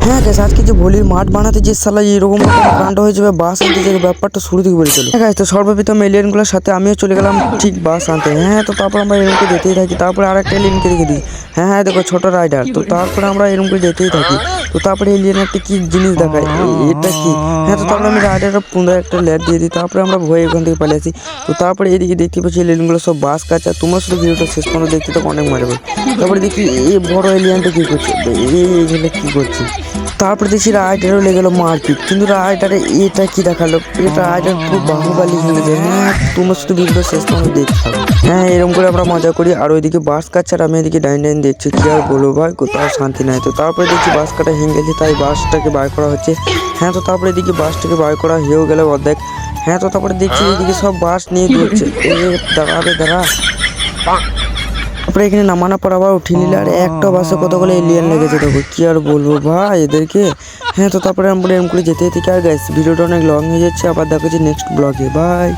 হ্যাঁ গাইস, আজকে যে ভলির মাঠ বানাতে যে শালা এরকম কাণ্ড হয়ে যাবে, বাস আনতে যে ব্যাপারটা শুরু থেকে বলে চলো। হ্যাঁ তো সর্বপ্রথম এলিয়েনগুলোর সাথে আমিও চলে গেলাম ঠিক বাস আনতে। হ্যাঁ তো তারপর আমরা এরকমকে যেতেই থাকি। তারপরে আরেকটা এলিয়েনকে দেখে দিই। হ্যাঁ দেখো ছোট রাইডার। তো তারপরে আমরা এরকম করে যেতেই থাকি। তো তারপরে এলিয়েন একটা কি জিনিস দেখায়, এটা কি? হ্যাঁ তো তারপরে আমি রাইডারের পুনরায় একটা ল্যাড দিয়ে দিই। তারপরে আমরা ভয়ে ওখান থেকে পালিয়ে আসি। তো তারপরে এদিকে দেখতে পাচ্ছি এলিয়েনগুলো সব বাস কাছে। তোমরা শুধু ভিডিওটা শেষ পর্যন্ত দেখতে তো অনেক মজা পাবে। তারপরে দেখি এই বড় এলিয়েনটা কি করছে, এইগুলো কি করছে। তারপরে দেখছি রাইডারও লেগে গেলো মারপিট, কিন্তু রাইডারে এটা কি দেখালো, এটা রাইডার পুরো বাহুবালি হয়ে গেছে। হ্যাঁ তোমরা শুধু ভিডিও শেষ পর্যন্ত দেখতে থাকো। হ্যাঁ এরকম করে আমরা মজা করি। আর ওইদিকে বাস কাটছে আর আমি এদিকে ডাইন দেখছি। কি আর বলবো ভাই, কোথাও শান্তি নাই। তো তারপরে দেখছি বাস কাটা ভেঙে গেছে, তাই বাসটাকে বার করা হচ্ছে। হ্যাঁ তো তারপরে এদিকে বাসটাকে বার করা হয়েও গেল অর্ধেক। হ্যাঁ তো তারপরে দেখছি এইদিকে সব বাস নিয়ে ঘুরছে। দাঁড়া। তারপরে এখানে নামানোর পর আবার উঠিয়ে নিলে, আর একটা বাসে কতগুলো এলিয়েন লেগেছে দেখো, কি আর বলবো ভাই এদেরকে। হ্যাঁ তো তারপরে আমরা এরকম করে যেতে থেকে। আর গাইস ভিডিওটা অনেক লং হয়ে যাচ্ছে, আবার দেখা হচ্ছে নেক্সট ব্লগে। বাই।